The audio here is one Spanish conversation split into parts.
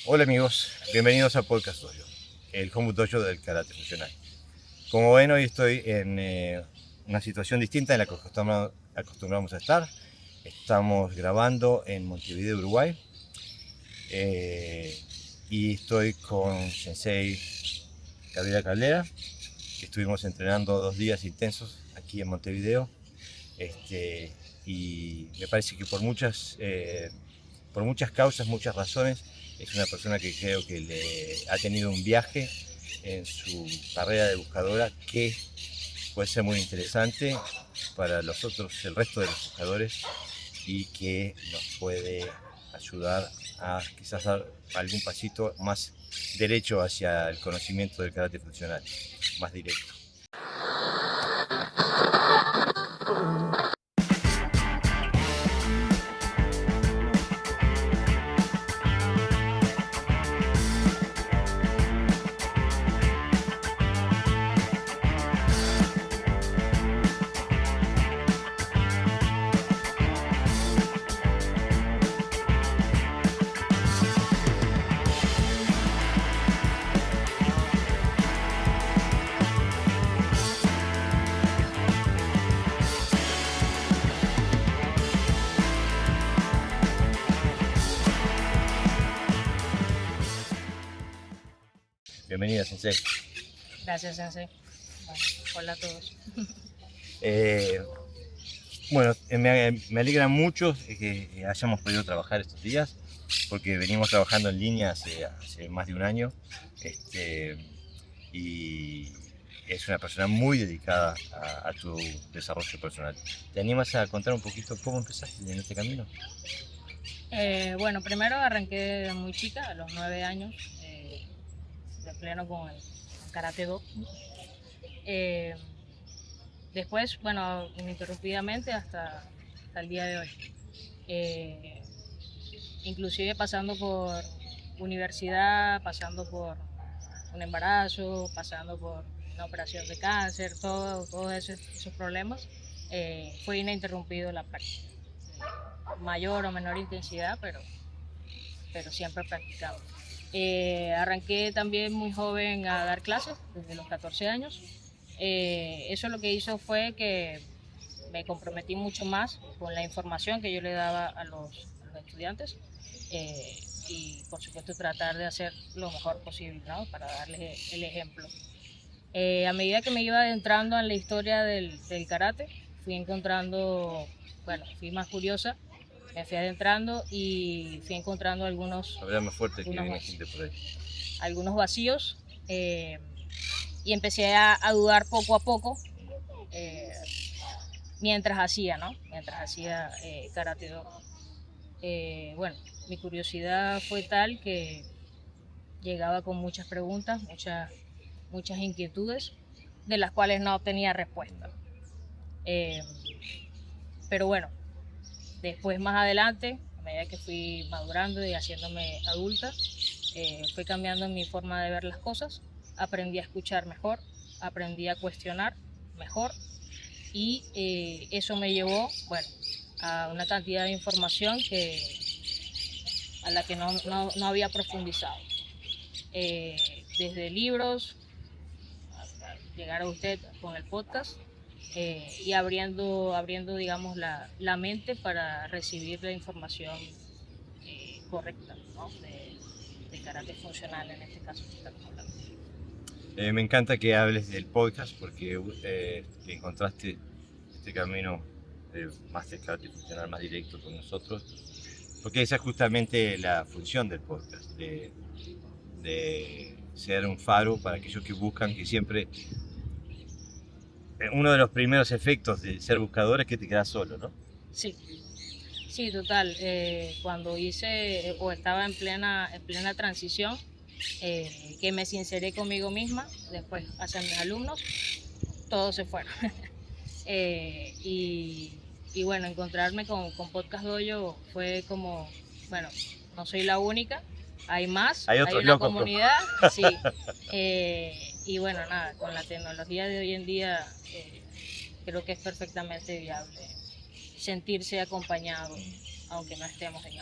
Hola amigos, bienvenidos a Podcast Dojo, el home dojo del karate funcional. Como ven, hoy estoy en una situación distinta en la que acostumbramos a estar. Estamos grabando en Montevideo, Uruguay, y estoy con Sensei Gabriela Caldera, que estuvimos entrenando 2 días intensos aquí en Montevideo. Y me parece que por muchas causas, muchas razones, es una persona que creo que ha tenido un viaje en su carrera de buscadora que puede ser muy interesante para el resto de los buscadores, y que nos puede ayudar a quizás dar algún pasito más derecho hacia el conocimiento del karate funcional, más directo. Bienvenida, Sensei. Gracias, Sensei. Bueno, hola a todos. Bueno, me alegra mucho que hayamos podido trabajar estos días, porque venimos trabajando en línea hace más de un año, y es una persona muy dedicada a tu desarrollo personal. ¿Te animas a contar un poquito cómo empezaste en este camino? Bueno, primero arranqué muy chica, a los 9 años, de pleno con el Karate Do. Eh, Después, bueno, ininterrumpidamente hasta el día de hoy. Eh, Inclusive pasando por universidad, pasando por un embarazo, pasando por una operación de cáncer, todos esos problemas, fue ininterrumpido la práctica. Mayor o menor intensidad, pero siempre practicado. Arranqué también muy joven a dar clases, desde los 14 años. Eso lo que hizo fue que me comprometí mucho más con la información que yo le daba a los estudiantes, y por supuesto tratar de hacer lo mejor posible, ¿no? Para darles el ejemplo. A medida que me iba adentrando en la historia del karate, fui encontrando, bueno, fui más curiosa, me fui adentrando y fui encontrando Habla más fuerte, que viene gente por ahí. algunos vacíos, y empecé a dudar poco a poco, mientras hacía, ¿no? Mientras hacía Karate Do. Bueno, mi curiosidad fue tal que llegaba con muchas preguntas, muchas inquietudes, de las cuales no obtenía respuesta. Pero bueno, después más adelante, a medida que fui madurando y haciéndome adulta, fui cambiando mi forma de ver las cosas, aprendí a escuchar mejor, aprendí a cuestionar mejor, y eso me llevó, bueno, a una cantidad de información a la que no había profundizado. Desde libros, hasta llegar a usted con el podcast, y abriendo digamos, la mente para recibir la información correcta, ¿no? De karate funcional, en este caso que estamos hablando. Me encanta que hables del podcast, porque que encontraste este camino más de karate funcional, más directo con nosotros, porque esa es justamente la función del podcast, de ser un faro para aquellos que buscan, que siempre uno de los primeros efectos de ser buscador es que te quedas solo, ¿no? Sí, sí, total. Cuando hice o estaba en plena transición, que me sinceré conmigo misma, después hacia mis alumnos, todos se fueron. Y bueno, encontrarme con Podcast Dojo fue como, bueno, no soy la única, hay más, Hay hay otros una locos, comunidad, sí. Y bueno, nada, con la tecnología de hoy en día, creo que es perfectamente viable sentirse acompañado, aunque no estemos en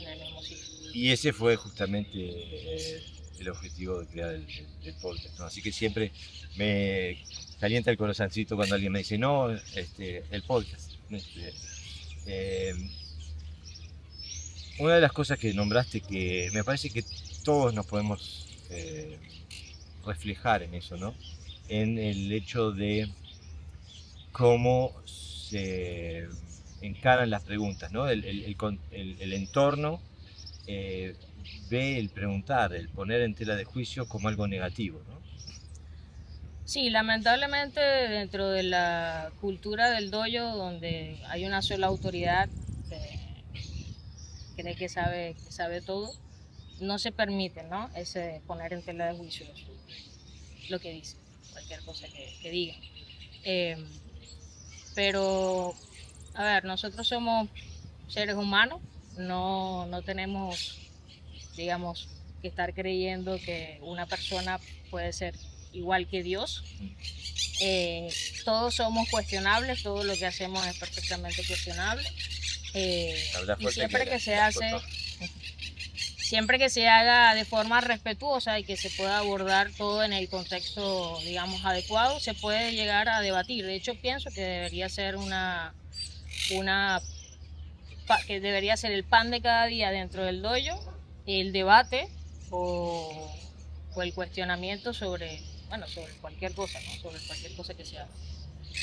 el mismo sitio. Y ese fue justamente el objetivo de crear el podcast, ¿no? Así que siempre me calienta el corazoncito cuando alguien me dice, no, el podcast. Eh, una de las cosas que nombraste que me parece que todos nos podemos reflejar en eso, ¿no? En el hecho de cómo se encaran las preguntas, ¿no? El entorno ve el preguntar, el poner en tela de juicio como algo negativo, ¿no? Sí, lamentablemente dentro de la cultura del dojo, donde hay una sola autoridad que cree que sabe todo, no se permite, ¿no? Ese poner en tela de juicio lo que dice, cualquier cosa que diga. Pero, a ver, nosotros somos seres humanos, no tenemos, digamos, que estar creyendo que una persona puede ser igual que Dios. Todos somos cuestionables, todo lo que hacemos es perfectamente cuestionable. Y siempre que se hace, siempre que se haga de forma respetuosa y que se pueda abordar todo en el contexto, digamos, adecuado, se puede llegar a debatir. De hecho, pienso que debería ser que debería ser el pan de cada día dentro del dojo, el debate o el cuestionamiento sobre cualquier cosa, ¿no? Sobre cualquier cosa que se haga.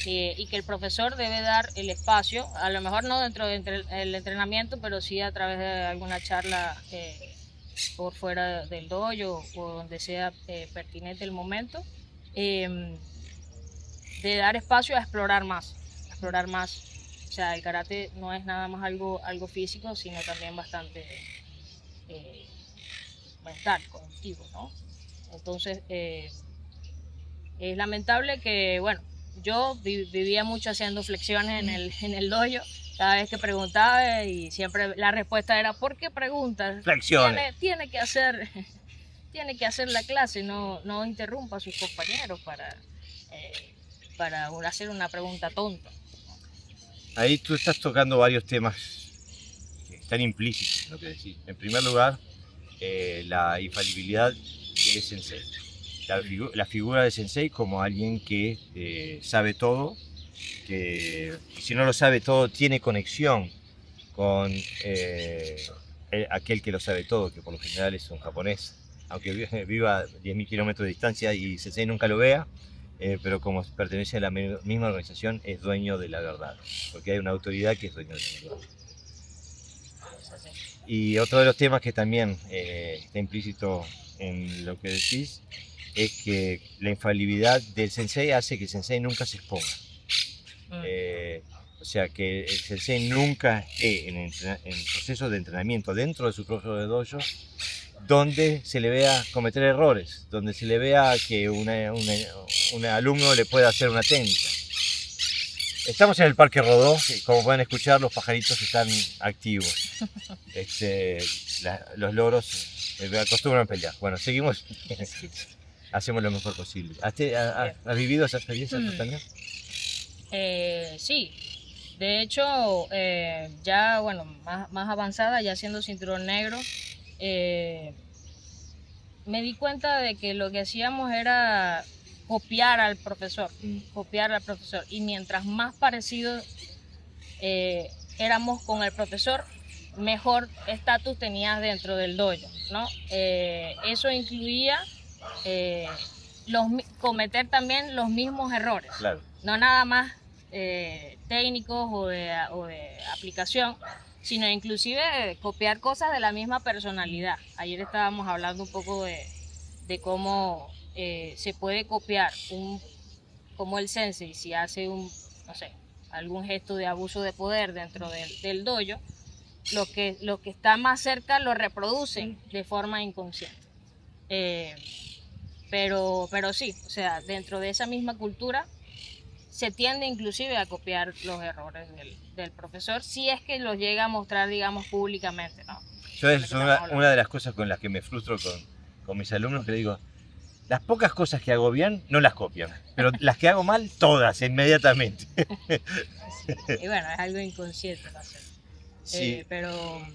Y que el profesor debe dar el espacio, a lo mejor no dentro del entrenamiento, pero sí a través de alguna charla por fuera del dojo o donde sea pertinente el momento, de dar espacio a explorar más. O sea, el karate no es nada más algo físico, sino también bastante mental, cognitivo, ¿no? Entonces, es lamentable que, bueno, yo vivía mucho haciendo flexiones en el dojo, cada vez que preguntaba y siempre la respuesta era, ¿por qué preguntas? Flexiones. Tiene que hacer la clase, no interrumpa a sus compañeros para hacer una pregunta tonta. Ahí tú estás tocando varios temas que están implícitos en lo que decís. En primer lugar, la infalibilidad de Sensei. La figura de Sensei como alguien que sabe todo, que si no lo sabe todo tiene conexión con aquel que lo sabe todo, que por lo general es un japonés, aunque viva a 10.000 kilómetros de distancia y Sensei nunca lo vea, pero como pertenece a la misma organización es dueño de la verdad, porque hay una autoridad que es dueño de la verdad. Y otro de los temas que también está implícito en lo que decís es que la infalibilidad del sensei hace que el sensei nunca se exponga. O sea, que el sensei nunca esté en proceso de entrenamiento dentro de su propio dojo donde se le vea cometer errores, donde se le vea que un alumno le pueda hacer una técnica. Estamos en el Parque Rodó, como pueden escuchar los pajaritos están activos. Los loros acostumbran a pelear. Bueno, seguimos, hacemos lo mejor posible. ¿Has vivido esa experiencia también? Sí, de hecho, ya bueno, más avanzada, ya siendo cinturón negro, me di cuenta de que lo que hacíamos era copiar al profesor, y mientras más parecidos éramos con el profesor, mejor estatus tenías dentro del dojo, ¿no? Eso incluía cometer también los mismos errores, claro. No nada más técnicos o de aplicación, sino inclusive copiar cosas de la misma personalidad. Ayer estábamos hablando un poco de cómo se puede copiar como el sensei, si hace algún gesto de abuso de poder dentro del dojo, lo que está más cerca lo reproducen de forma inconsciente. Pero sí, o sea, dentro de esa misma cultura se tiende inclusive a copiar los errores del profesor, si es que los llega a mostrar, digamos, públicamente, ¿no? Yo es una de las cosas con las que me frustro con mis alumnos, que le digo, las pocas cosas que hago bien no las copian, pero las que hago mal, todas, inmediatamente. Sí. Y bueno, es algo inconsciente, ¿no? Sí. Pero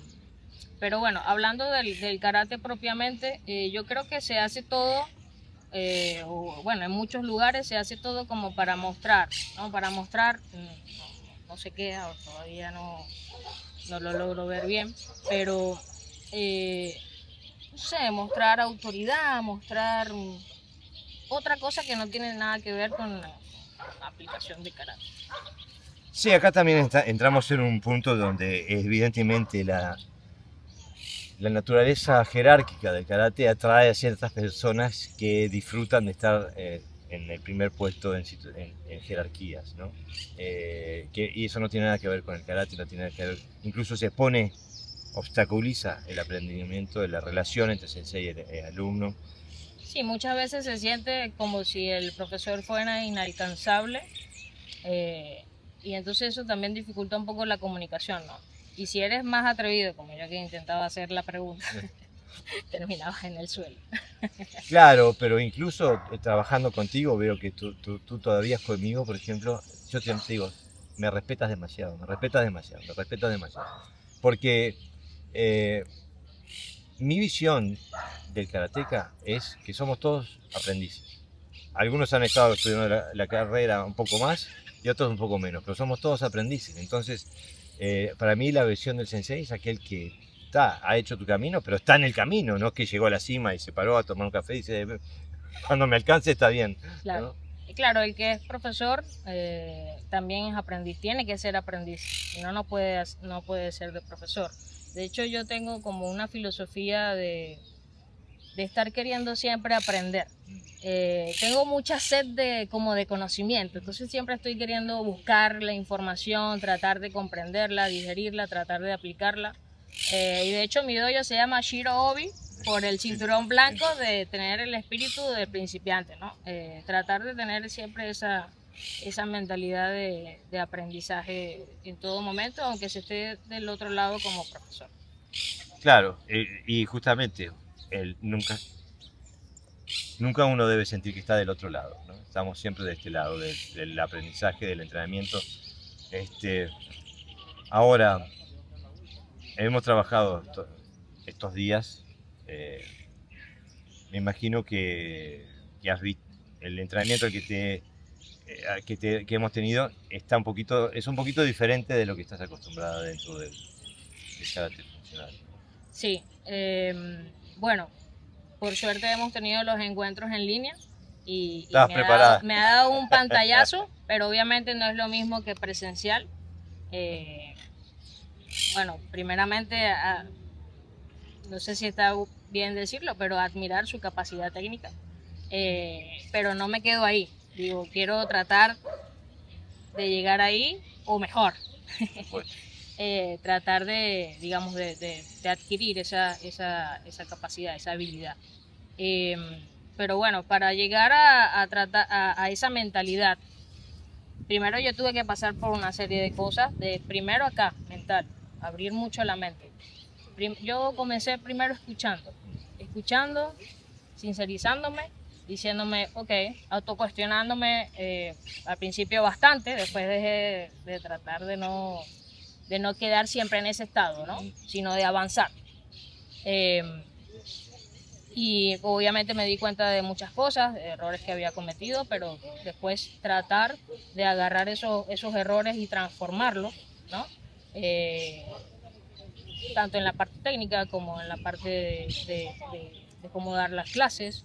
Pero bueno, hablando del karate propiamente, yo creo que se hace todo, bueno, en muchos lugares se hace todo como para mostrar, ¿no? Para mostrar, no se queda, o todavía no lo logro ver bien, pero no sé, mostrar autoridad, mostrar otra cosa que no tiene nada que ver con la aplicación de karate. Sí, acá también entramos en un punto donde evidentemente la naturaleza jerárquica del karate atrae a ciertas personas que disfrutan de estar en el primer puesto en jerarquías, ¿no? Y eso no tiene nada que ver con el karate, no tiene nada que ver, incluso obstaculiza el aprendimiento de la relación entre sensei y alumno. Sí, muchas veces se siente como si el profesor fuera inalcanzable, y entonces eso también dificulta un poco la comunicación, ¿no? Y si eres más atrevido, como yo que intentaba hacer la pregunta, terminabas en el suelo. Claro, pero incluso trabajando contigo veo que tú todavía conmigo, por ejemplo, yo te digo, me respetas demasiado, me respetas demasiado, me respetas demasiado. Porque mi visión del karateca es que somos todos aprendices. Algunos han estado estudiando la carrera un poco más y otros un poco menos, pero somos todos aprendices. Entonces, para mí la visión del sensei es aquel que ha hecho tu camino, pero está en el camino, no es que llegó a la cima y se paró a tomar un café y dice, cuando me alcance está bien. Claro. ¿No? Claro, el que es profesor también es aprendiz, tiene que ser aprendiz, si no, no puede ser de profesor. De hecho, yo tengo como una filosofía de estar queriendo siempre aprender. Tengo mucha sed como de conocimiento, entonces siempre estoy queriendo buscar la información, tratar de comprenderla, digerirla, tratar de aplicarla. Y de hecho mi dojo se llama Shiro Obi por el cinturón blanco de tener el espíritu del principiante, ¿no? Tratar de tener siempre esa mentalidad de aprendizaje en todo momento, aunque se esté del otro lado como profesor. Claro, y justamente nunca uno debe sentir que está del otro lado, ¿no? Estamos siempre de este lado, del aprendizaje, del entrenamiento. Ahora, hemos trabajado estos días, me imagino que has visto el entrenamiento que hemos tenido es un poquito diferente de lo que estás acostumbrada dentro del karate funcional. Sí, bueno, por suerte hemos tenido los encuentros en línea y me ha dado un pantallazo, pero obviamente no es lo mismo que presencial. Bueno, primeramente, no sé si está bien decirlo, pero admirar su capacidad técnica. Pero no me quedo ahí. Digo, quiero tratar de llegar ahí o mejor. Tratar de, digamos, de adquirir esa capacidad, esa habilidad. Pero bueno, para llegar a esa mentalidad, primero yo tuve que pasar por una serie de cosas, primero acá, mental, abrir mucho la mente. Yo comencé primero escuchando, sincerizándome, diciéndome, ok, autocuestionándome al principio bastante, después dejé de tratar de no quedar siempre en ese estado, ¿no? Sino de avanzar. Y obviamente me di cuenta de muchas cosas, de errores que había cometido, pero después tratar de agarrar esos errores y transformarlos, ¿no? Tanto en la parte técnica como en la parte de cómo dar las clases,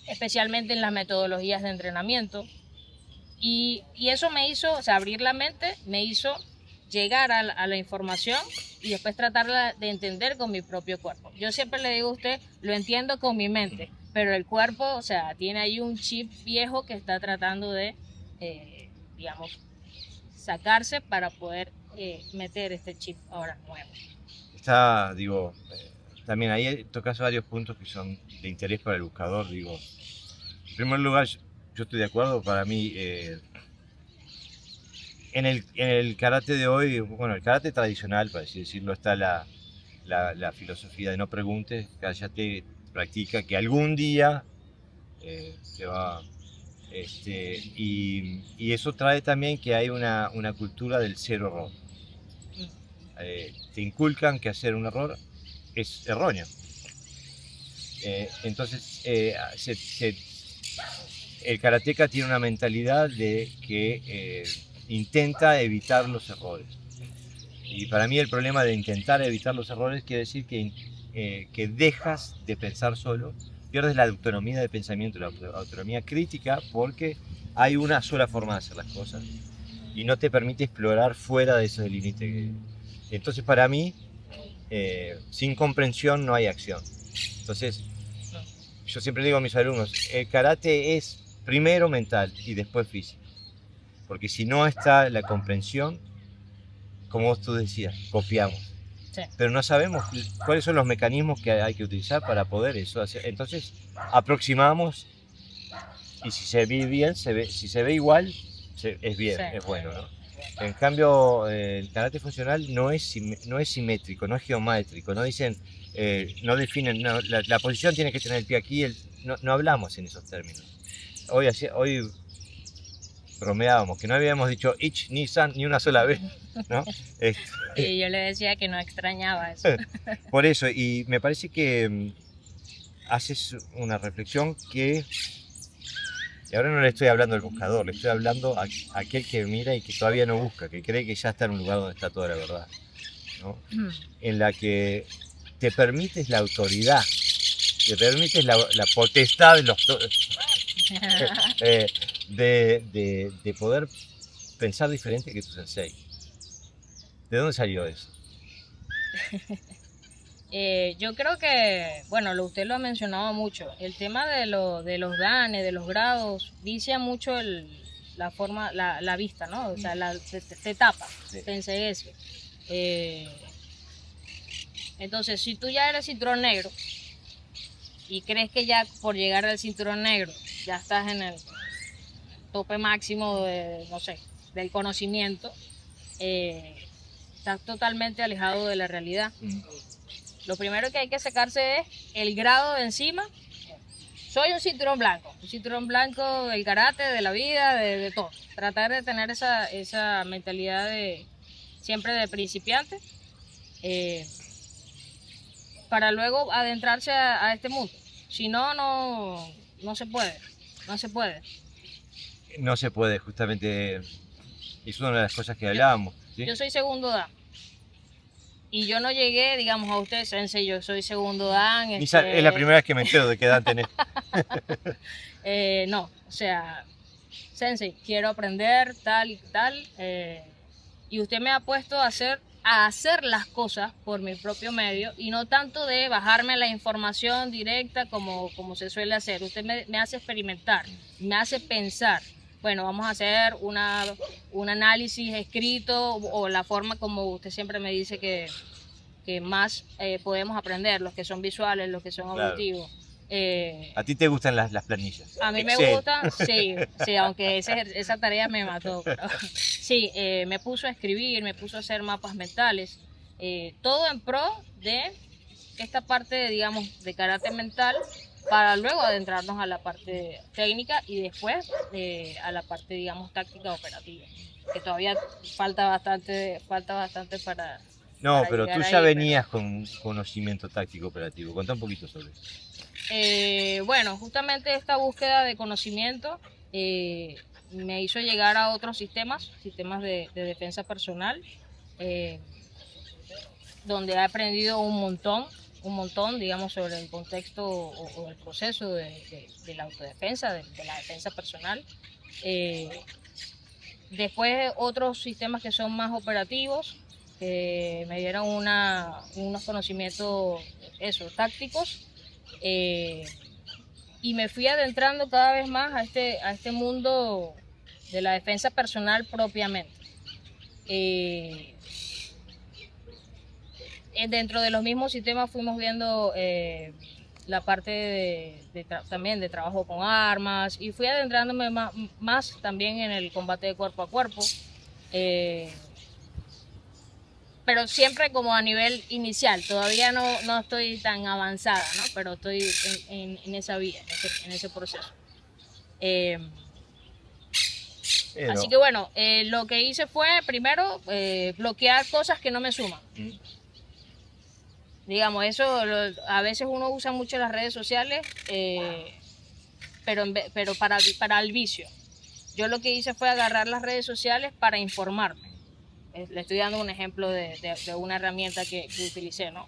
especialmente en las metodologías de entrenamiento. Y eso me hizo, o sea, abrir la mente, me hizo llegar a la información y después tratarla de entender con mi propio cuerpo. Yo siempre le digo a usted, lo entiendo con mi mente, pero el cuerpo, o sea, tiene ahí un chip viejo que está tratando de, digamos, sacarse para poder meter este chip ahora nuevo. También ahí tocas varios puntos que son de interés para el buscador, digo. En primer lugar, yo estoy de acuerdo, para mí, en el karate de hoy, bueno, el karate tradicional, por así decirlo, está la filosofía de no preguntes, cállate, practica, que algún día se va. Y eso trae también que hay una cultura del cero error. te inculcan que hacer un error es erróneo. Entonces, el karateca tiene una mentalidad de que intenta evitar los errores. Y para mí el problema de intentar evitar los errores quiere decir que dejas de pensar solo, pierdes la autonomía de pensamiento, la autonomía crítica, porque hay una sola forma de hacer las cosas y no te permite explorar fuera de ese límite. Entonces para mí, sin comprensión no hay acción. Entonces, yo siempre digo a mis alumnos, el karate es primero mental y después físico. Porque si no está la comprensión, como tú decías, copiamos. Sí. Pero no sabemos cuáles son los mecanismos que hay que utilizar para poder eso hacer. Entonces, aproximamos y si se ve bien, si se ve igual, es bien, Sí. es bueno, ¿no? En cambio, el karate funcional no es simétrico, no es geométrico, no dicen, no definen, no, la posición tiene que tener el pie aquí, no hablamos en esos términos. Hoy bromeábamos, que no habíamos dicho ich ni san ni una sola vez, ¿no? Y yo le decía que no extrañaba eso. Por eso, y me parece que haces una reflexión que, y ahora no le estoy hablando al buscador, le estoy hablando a aquel que mira y que todavía no busca, que cree que ya está en un lugar donde está toda la verdad, ¿no? En la que te permites la autoridad, te permites la potestad de los de poder pensar diferente que tu sensei. ¿De dónde salió eso? Yo creo que, bueno, usted lo ha mencionado mucho, el tema de los danes, de los grados, vicia mucho la forma, la vista, ¿no? O sea, te tapa, Sí. pensé eso. Entonces, si tú ya eres cinturón negro y crees que ya por llegar al cinturón negro ya estás en el tope máximo de, no sé, del conocimiento, estás totalmente alejado de la realidad. Lo primero que hay que sacarse es el grado de encima. Soy un cinturón blanco del karate, de la vida, de todo. Tratar de tener esa mentalidad siempre de principiante, para luego adentrarse a este mundo. Si no, no se puede. No se puede. No se puede, justamente es una de las cosas que hablábamos. ¿Sí? Yo soy segundo dan. Y yo no llegué, digamos, a usted, sensei, yo soy segundo dan. Es la primera vez que me entero de qué dan tenés. No, o sea, sensei, quiero aprender tal y tal. Y usted me ha puesto a hacer las cosas por mi propio medio y no tanto de bajarme la información directa como se suele hacer. Usted me hace experimentar, me hace pensar. Bueno, vamos a hacer un análisis escrito o la forma como usted siempre me dice que más podemos aprender, los que son visuales, los que son auditivos. ¿A ti te gustan las planillas? A mí me gustan, sí, aunque esa tarea me mató. Pero, sí, me puso a escribir, me puso a hacer mapas mentales, todo en pro de esta parte, digamos, de carácter mental, para luego adentrarnos a la parte técnica y después a la parte, digamos, táctica operativa, que todavía falta bastante para... No, pero llegar tú ya ahí, venías con conocimiento táctico operativo. Contá un poquito sobre eso. Bueno, justamente esta búsqueda de conocimiento me hizo llegar a otros sistemas de defensa personal, donde he aprendido un montón, digamos, sobre el contexto o el proceso de la autodefensa, de la defensa personal. Después otros sistemas que son más operativos, que me dieron unos conocimientos tácticos, y me fui adentrando cada vez más a este mundo de la defensa personal propiamente. Dentro de los mismos sistemas fuimos viendo la parte también de trabajo con armas, y fui adentrándome más también en el combate de cuerpo a cuerpo, pero siempre como a nivel inicial. Todavía no estoy tan avanzada, ¿no? Pero estoy en esa vía, en ese proceso. Así que bueno, lo que hice fue primero bloquear cosas que no me suman. Digamos, a veces uno usa mucho las redes sociales, pero para el vicio. Yo lo que hice fue agarrar las redes sociales para informarme. Le estoy dando un ejemplo de una herramienta que utilicé, ¿no?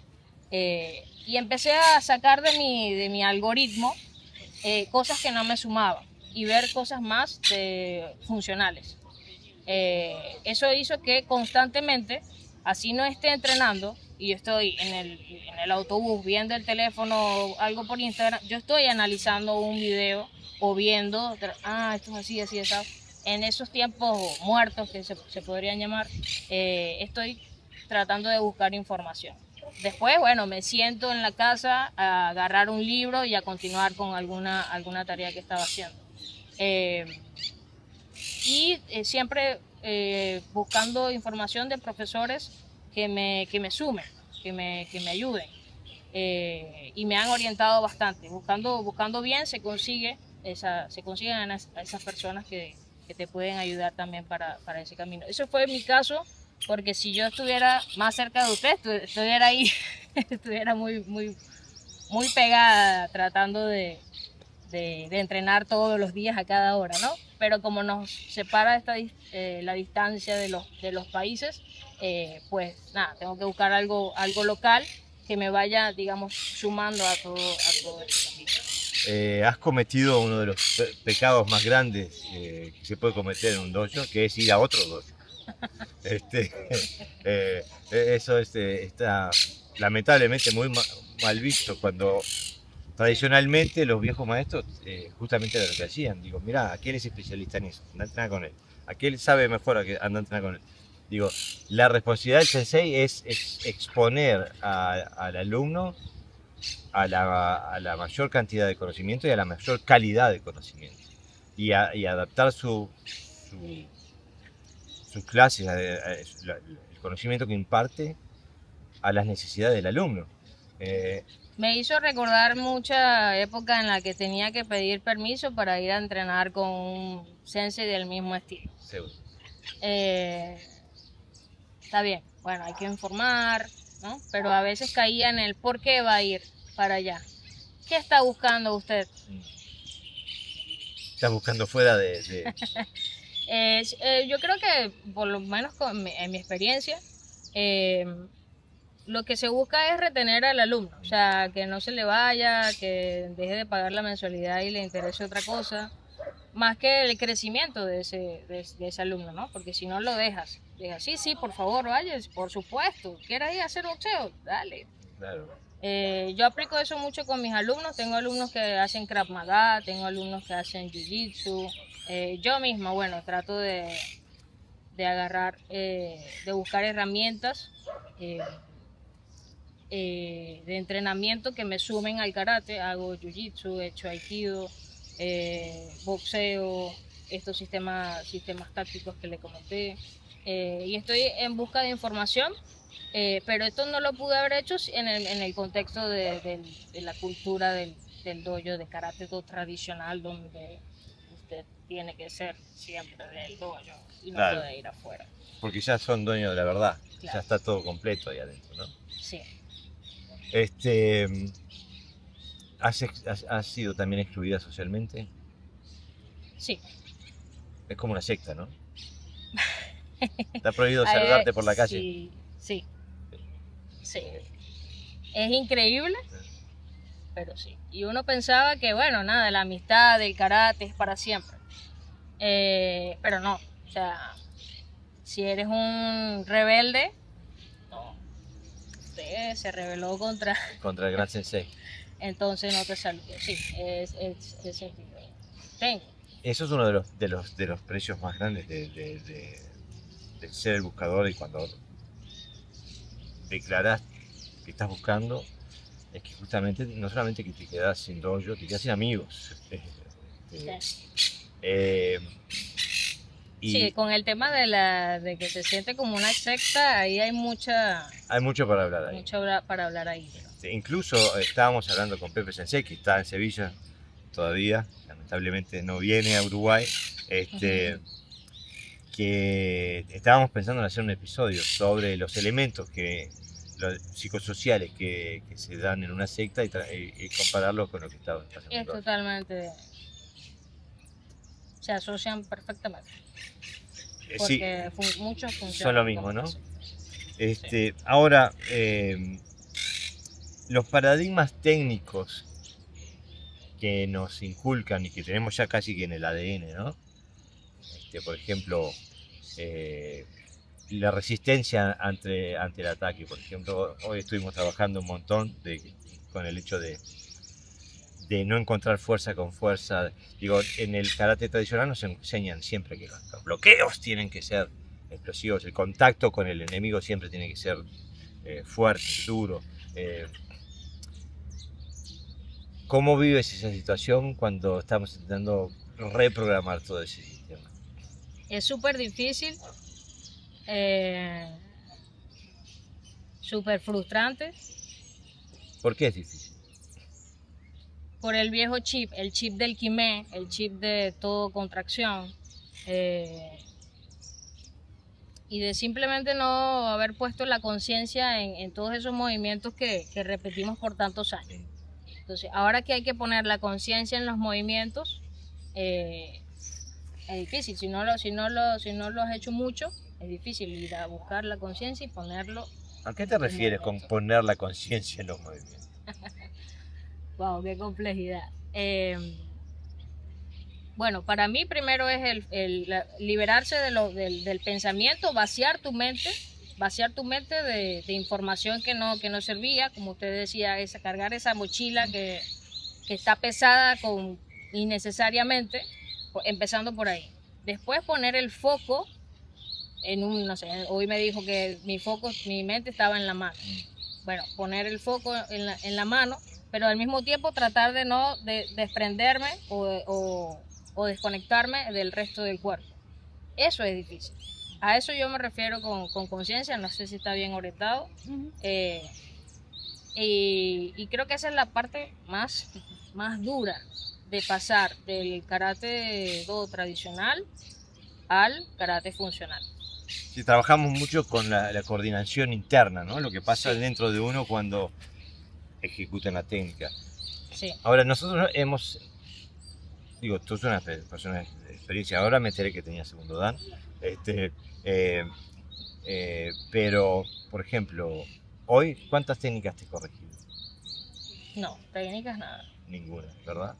Y empecé a sacar de mi algoritmo cosas que no me sumaban y ver cosas más funcionales. Eso hizo que constantemente, así no esté entrenando y yo estoy en el autobús viendo el teléfono, algo por Instagram, yo estoy analizando un video o viendo, esto es así, así, así. En esos tiempos muertos que se podrían llamar, estoy tratando de buscar información. Después, bueno, me siento en la casa a agarrar un libro y a continuar con alguna tarea que estaba haciendo. Siempre buscando información de profesores que me sumen, que me ayuden. Y me han orientado bastante. Buscando bien se consiguen a esas personas que te pueden ayudar también para ese camino. Eso fue mi caso, porque si yo estuviera más cerca de usted, estuviera ahí, estuviera muy, muy, muy pegada tratando de entrenar todos los días a cada hora, ¿no? Pero como nos separa la distancia de los países, pues nada, tengo que buscar algo local que me vaya, digamos, sumando a todo esto también. Has cometido uno de los pecados más grandes que se puede cometer en un dojo, que es ir a otro dojo. Eso está lamentablemente muy mal visto, cuando tradicionalmente los viejos maestros justamente era lo que hacían. Digo, mirá, aquel es especialista en eso, anda a entrenar con él. Aquel sabe mejor, anda a entrenar con él. Digo, la responsabilidad del sensei es exponer al alumno a la mayor cantidad de conocimiento y a la mayor calidad de conocimiento. Y adaptar sus clases, el conocimiento que imparte a las necesidades del alumno. Me hizo recordar mucha época en la que tenía que pedir permiso para ir a entrenar con un sensei del mismo estilo. Seguro. Está bien, bueno, hay que informar, ¿no? Pero a veces caía en el ¿por qué va a ir para allá? ¿Qué está buscando usted? Estás buscando fuera de... Yo creo que, por lo menos en mi experiencia, lo que se busca es retener al alumno, o sea, que no se le vaya, que deje de pagar la mensualidad y le interese otra cosa, más que el crecimiento de ese alumno, ¿no? Porque si no lo dejas, sí, por favor, vaya, por supuesto, ¿quieres ir a hacer boxeo? Dale. Claro. Yo aplico eso mucho con mis alumnos. Tengo alumnos que hacen Krav Maga, tengo alumnos que hacen Jiu-Jitsu. Yo misma, bueno, trato de agarrar, de buscar herramientas de entrenamiento que me sumen al karate. Hago Jiu-Jitsu, he hecho Aikido, boxeo, estos sistemas tácticos que le comenté. Y estoy en busca de información. Pero esto no lo pude haber hecho en el contexto de la cultura del dojo de karate tradicional, donde usted tiene que ser siempre del dojo y no puede ir afuera. Porque ya son dueños de la verdad, claro. Ya está todo completo ahí adentro, ¿no? Sí. ¿Has sido también excluida socialmente? Sí. Es como una secta, ¿no? Está prohibido saludarte por la calle. Sí. Sí. Es increíble, pero sí. Y uno pensaba que, bueno, nada, la amistad, el karate es para siempre. Pero no, o sea, si eres un rebelde, no. Usted se rebeló contra el gran sensei. Entonces no te saludo. Sí, es sentido. Tengo. Eso es uno de los precios más grandes de ser el buscador, y cuando declaras que estás buscando, es que justamente no solamente que te quedas sin dojo, te quedas sin amigos. Sí, con el tema de que se siente como una secta, ahí hay mucho para hablar ahí. Mucho para hablar ahí. Incluso estábamos hablando con Pepe Sensei, que está en Sevilla todavía, lamentablemente no viene a Uruguay. que estábamos pensando en hacer un episodio sobre los elementos los psicosociales que se dan en una secta y compararlo con lo que está pasando. Es totalmente... Se asocian perfectamente. Sí, Porque muchos funcionan. son lo mismo, ¿no? Sí. Ahora, los paradigmas técnicos que nos inculcan y que tenemos ya casi que en el ADN, ¿no? Por ejemplo, la resistencia ante el ataque. Por ejemplo, hoy estuvimos trabajando un montón con el hecho de no encontrar fuerza con fuerza. Digo, en el karate tradicional nos enseñan siempre que los bloqueos tienen que ser explosivos, el contacto con el enemigo siempre tiene que ser fuerte, duro. ¿Cómo vives esa situación cuando estamos intentando reprogramar todo ese sistema? Es súper difícil, súper frustrante. ¿Por qué es difícil? Por el viejo chip, el chip del Kimé, el chip de todo contracción. Y de simplemente no haber puesto la conciencia en todos esos movimientos que repetimos por tantos años. Entonces, ahora que hay que poner la conciencia en los movimientos, es difícil. Si no lo has hecho mucho, es difícil ir a buscar la conciencia y ponerlo. ¿A qué te refieres con poner la conciencia en los movimientos? Wow, qué complejidad. Bueno, para mí primero es liberarse del pensamiento, vaciar tu mente de información que no servía, como usted decía, cargar esa mochila que está pesada innecesariamente, empezando por ahí. Después poner el foco no sé, hoy me dijo que mi mente estaba en la mano. Bueno, poner el foco en la mano, pero al mismo tiempo tratar de no desprenderme o desconectarme del resto del cuerpo. Eso es difícil. A eso yo me refiero con conciencia, no sé si está bien orientado. Y creo que esa es la parte más dura de pasar del karate do tradicional al karate funcional. Sí, trabajamos mucho con la coordinación interna, ¿no? Lo que pasa Sí. dentro de uno cuando ejecutan la técnica. Sí. Ahora, nosotros tú eres una persona de experiencia, ahora me enteré que tenía segundo dan, pero, por ejemplo, hoy, ¿cuántas técnicas te he corregido? No, técnicas nada. Ninguna, ¿verdad?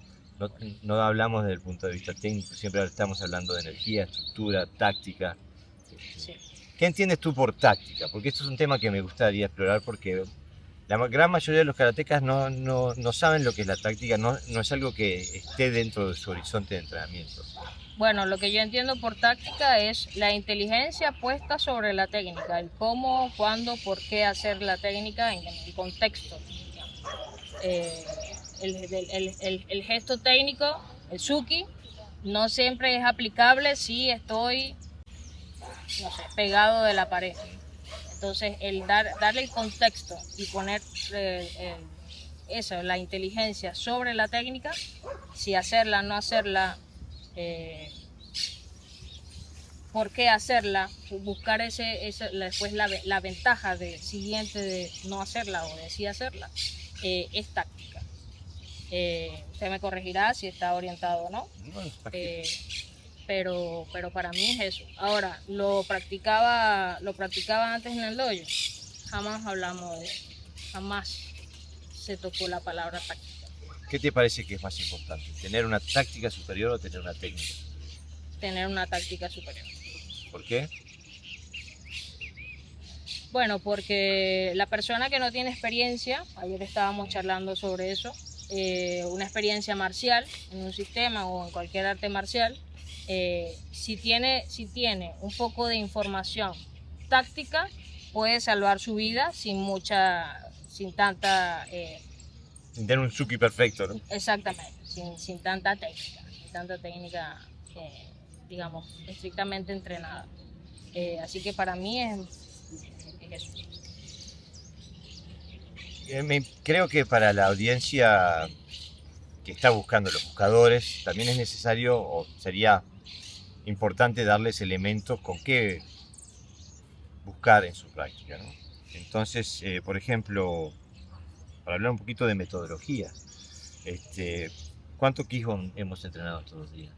No hablamos desde el punto de vista técnico, siempre estamos hablando de energía, estructura, táctica. Sí. ¿Qué entiendes tú por táctica? Porque esto es un tema que me gustaría explorar porque la gran mayoría de los karatecas no saben lo que es la táctica, no es algo que esté dentro de su horizonte de entrenamiento. Bueno, lo que yo entiendo por táctica es la inteligencia puesta sobre la técnica, el cómo, cuándo, por qué hacer la técnica en el contexto. El gesto técnico, el Suki, no siempre es aplicable si estoy, no sé, pegado de la pared. Entonces, darle el contexto y poner la inteligencia sobre la técnica, si hacerla, no hacerla, por qué hacerla, buscar después la ventaja siguiente de no hacerla o de sí hacerla, es táctica. Usted me corregirá si está orientado o no. Pero para mí es eso. Ahora, lo practicaba antes en el dojo. Jamás se tocó la palabra táctica. ¿Qué te parece que es más importante? ¿Tener una táctica superior o tener una técnica? Tener una táctica superior. ¿Por qué? Bueno, porque la persona que no tiene experiencia, ayer estábamos charlando sobre eso, una experiencia marcial en un sistema o en cualquier arte marcial, si tiene un poco de información táctica, puede salvar su vida sin tanta... sin tener un Suki perfecto, ¿no? Exactamente, sin tanta técnica, digamos, estrictamente entrenada. Así que para mí es eso. Creo que para la audiencia que está buscando, los buscadores, también es necesario o sería importante darles elementos con qué buscar en su práctica, ¿no? Entonces, por ejemplo, para hablar un poquito de metodología, ¿cuánto Quijón hemos entrenado todos los días?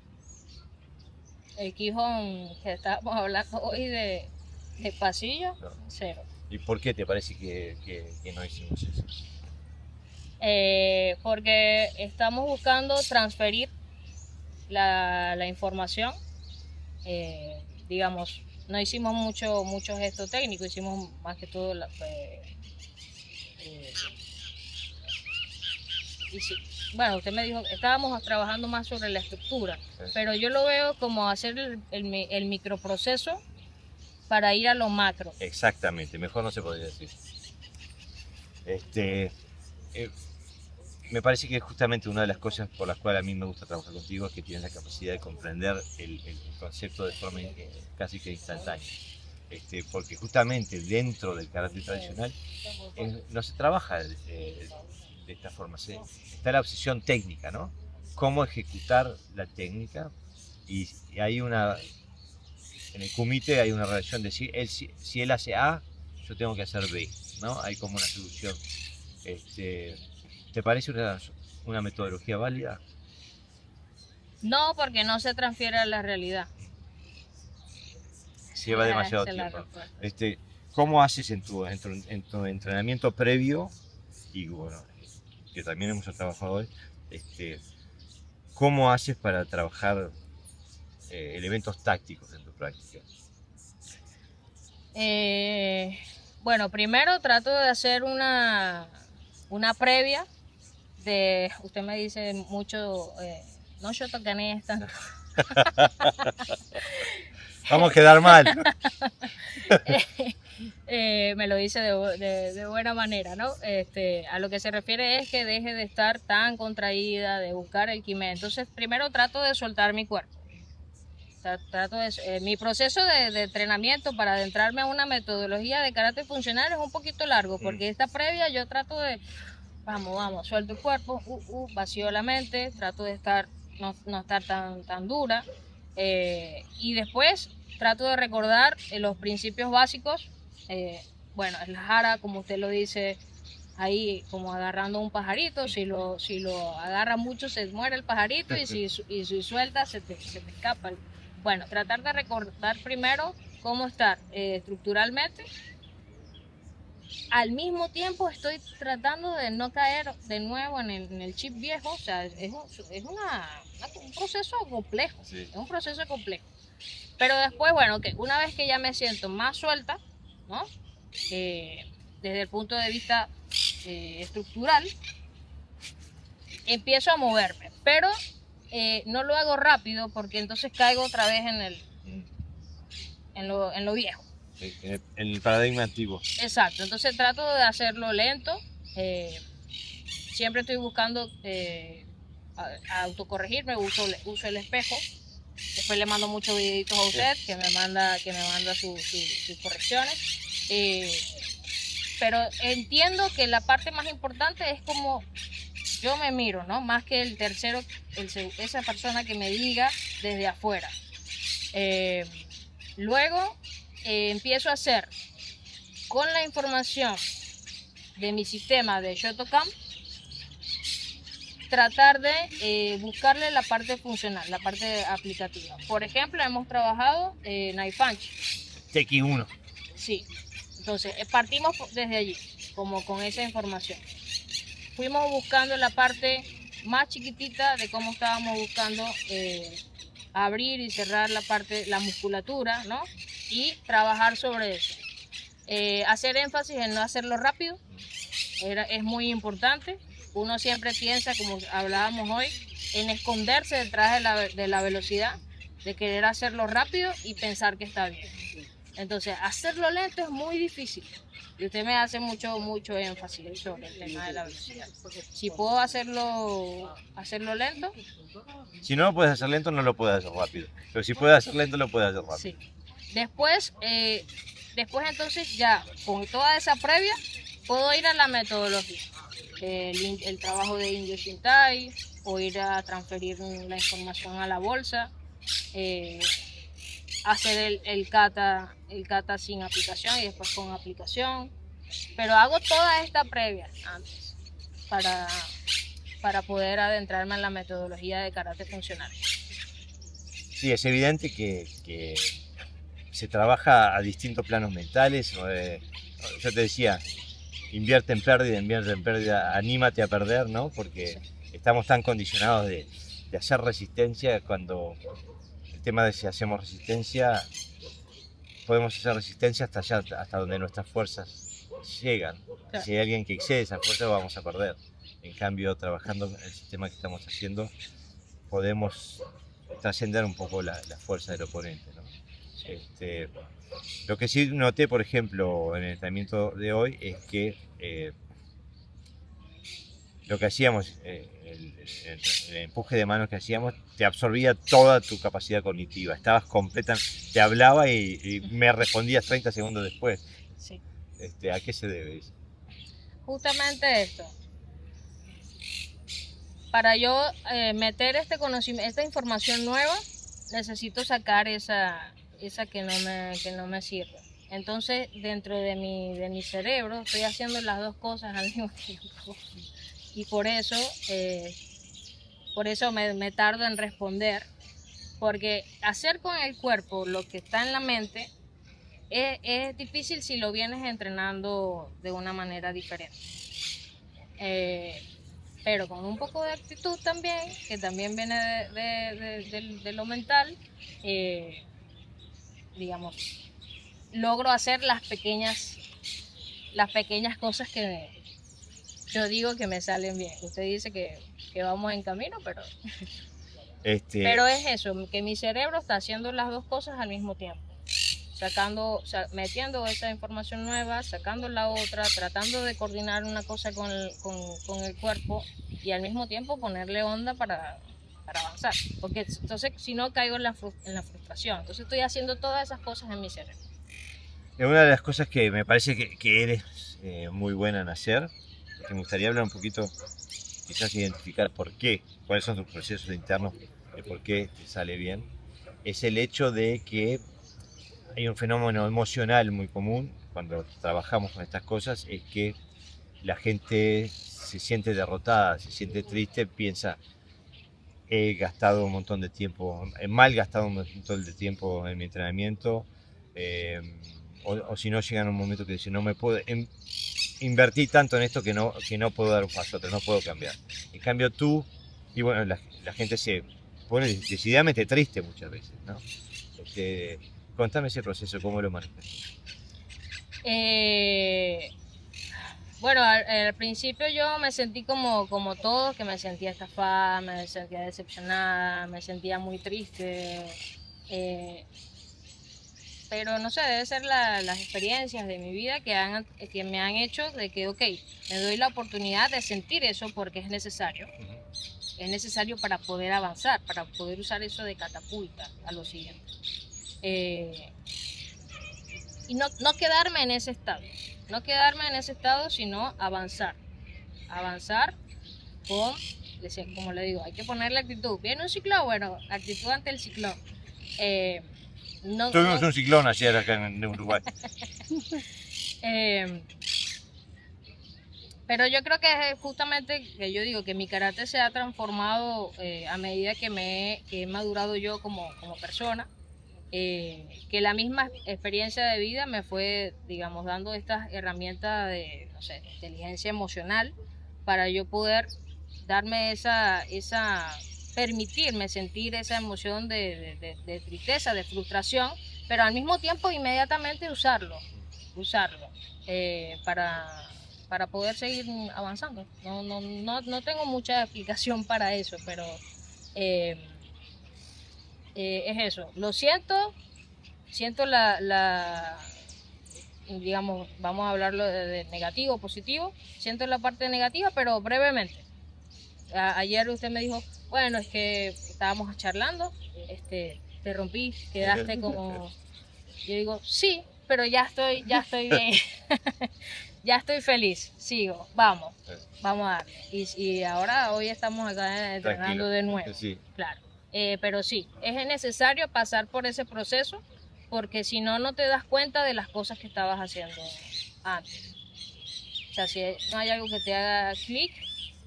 El Quijón que estábamos hablando hoy de pasillo, No. 0. ¿Y por qué te parece que no hicimos eso? Porque estamos buscando transferir la información. Digamos, no hicimos mucho gesto técnico, hicimos más que todo bueno, usted me dijo, estábamos trabajando más sobre la estructura, pero yo lo veo como hacer el microproceso para ir a lo macro. Exactamente, mejor no se podría decir. Me parece que justamente una de las cosas por las cuales a mí me gusta trabajar contigo es que tienes la capacidad de comprender el concepto de forma casi que instantánea. Porque justamente dentro del karate tradicional no se trabaja de esta forma, está la obsesión técnica, ¿no? Cómo ejecutar la técnica y hay en el kumite hay una relación de si él hace A, yo tengo que hacer B, ¿no? Hay como una solución. ¿Te parece una metodología válida? No, porque no se transfiere a la realidad. Lleva demasiado tiempo. ¿Cómo haces en tu entrenamiento previo, y bueno, que también hemos trabajado hoy, cómo haces para trabajar elementos tácticos en tu práctica? Bueno, primero trato de hacer una previa de, usted me dice mucho, no shotokanés tanto. Vamos a quedar mal. Me lo dice de buena manera, ¿no? A lo que se refiere es que deje de estar tan contraída, de buscar el kime. Entonces, primero trato de soltar mi cuerpo. Mi proceso de entrenamiento para adentrarme a una metodología de karate funcional es un poquito largo, porque esta previa yo trato de, vamos, suelto el cuerpo, vacío la mente, trato de no estar tan dura, y después trato de recordar los principios básicos. Bueno, es la jara, como usted lo dice, ahí como agarrando un pajarito, si lo agarra mucho se muere el pajarito y si suelta se te escapa. Bueno, tratar de recordar primero cómo estar estructuralmente. Al mismo tiempo estoy tratando de no caer de nuevo en el chip viejo, o sea, es un proceso complejo, sí. Es un proceso complejo. Pero después, bueno, que una vez que ya me siento más suelta, ¿no? Desde el punto de vista estructural, empiezo a moverme, pero no lo hago rápido porque entonces caigo otra vez en lo viejo. En el paradigma antiguo. Exacto, entonces trato de hacerlo lento. Siempre estoy buscando autocorregirme, uso el espejo. Después le mando muchos videitos a usted que me manda sus correcciones. Pero entiendo que la parte más importante es como yo me miro, ¿no? Más que el tercero, esa persona que me diga desde afuera. Luego empiezo a hacer con la información de mi sistema de Shotokan, tratar de buscarle la parte funcional, la parte aplicativa. Por ejemplo, hemos trabajado Knife Punch. Teki 1. Sí, entonces partimos desde allí, como con esa información. Fuimos buscando la parte más chiquitita de cómo estábamos buscando abrir y cerrar la musculatura, ¿no? Y trabajar sobre eso. Hacer énfasis en no hacerlo rápido es muy importante. Uno siempre piensa, como hablábamos hoy, en esconderse detrás de la velocidad, de querer hacerlo rápido y pensar que está bien. Entonces, hacerlo lento es muy difícil. Y usted me hace mucho énfasis sobre el tema de la velocidad. Si puedo hacerlo lento. Si no lo puedes hacer lento, no lo puedes hacer rápido. Pero si puedes hacer lento, lo puedes hacer rápido. Sí. Después entonces ya con toda esa previa, puedo ir a la metodología. El trabajo de Indio Shintai, o ir a transferir la información a la bolsa. hacer el kata sin aplicación y después con aplicación. Pero hago toda esta previa antes para poder adentrarme en la metodología de karate funcional. Sí, es evidente que se trabaja a distintos planos mentales. Yo te decía, invierte en pérdida, anímate a perder, ¿no? Porque estamos tan condicionados de hacer resistencia, cuando el tema de si hacemos resistencia, podemos hacer resistencia hasta allá, hasta donde nuestras fuerzas llegan. Claro. Si hay alguien que excede esa fuerza, vamos a perder. En cambio, trabajando en el sistema que estamos haciendo, podemos trascender un poco la fuerza del oponente, ¿no? Lo que sí noté, por ejemplo, en el entrenamiento de hoy, es que lo que hacíamos, el empuje de manos que hacíamos, te absorbía toda tu capacidad cognitiva. Estabas completa, te hablaba y me respondías 30 segundos después. Sí. ¿A qué se debe eso? Justamente esto. Para yo meter este conocimiento, esta información nueva, necesito sacar esa que no me sirve. Entonces, dentro de mi cerebro, estoy haciendo las dos cosas al mismo tiempo. Y por eso me tardo en responder, porque hacer con el cuerpo lo que está en la mente es difícil si lo vienes entrenando de una manera diferente. Pero con un poco de actitud también, que también viene de lo mental, digamos, logro hacer las pequeñas cosas que yo digo que me salen bien. Usted dice que vamos en camino, pero pero es eso, que mi cerebro está haciendo las dos cosas al mismo tiempo. Metiendo esa información nueva, sacando la otra, tratando de coordinar una cosa con el cuerpo y al mismo tiempo ponerle onda para avanzar. Porque entonces, si no, caigo en la frustración. Entonces estoy haciendo todas esas cosas en mi cerebro. Es una de las cosas que me parece que eres muy buena en hacer, que me gustaría hablar un poquito, quizás identificar por qué, cuáles son tus procesos internos, de por qué te sale bien, es el hecho de que hay un fenómeno emocional muy común cuando trabajamos con estas cosas, es que la gente se siente derrotada, se siente triste, piensa, he gastado un montón de tiempo, he mal gastado un montón de tiempo en mi entrenamiento, o si no, llegan a un momento que dicen, no me puedo, invertí tanto en esto que no puedo dar un paso atrás, no puedo cambiar. En cambio tú, y bueno, la gente se pone decididamente triste muchas veces, ¿no? Contame ese proceso, ¿cómo lo manejas? Bueno, al principio yo me sentí como todos, que me sentía estafada, me sentía decepcionada, me sentía muy triste. Pero no sé, debe ser las experiencias de mi vida que me han hecho de que, ok, me doy la oportunidad de sentir eso porque es necesario. Es necesario para poder avanzar, para poder usar eso de catapulta a lo siguiente. Y no quedarme en ese estado, sino avanzar con, como le digo, hay que ponerle actitud. ¿Viene un ciclón? Bueno, actitud ante el ciclón. Tuvimos un ciclón ayer acá en Uruguay. Pero yo creo que es justamente que yo digo que mi karate se ha transformado a medida que he madurado yo como persona. Que la misma experiencia de vida me fue, digamos, dando estas herramientas de, no sé, inteligencia emocional para yo poder darme permitirme sentir esa emoción de tristeza, de frustración, pero al mismo tiempo inmediatamente usarlo para poder seguir avanzando. No tengo mucha explicación para eso, pero es eso, lo siento digamos, vamos a hablarlo de negativo, positivo, siento la parte negativa, pero brevemente. Ayer usted me dijo, bueno, es que estábamos charlando, te rompí, quedaste como, yo digo, sí, pero ya estoy bien, ya estoy feliz, sigo, vamos a darle. Y ahora, hoy estamos acá entrenando de nuevo, sí. Claro. Pero sí, es necesario pasar por ese proceso porque si no, no te das cuenta de las cosas que estabas haciendo antes. O sea, si no hay algo que te haga clic,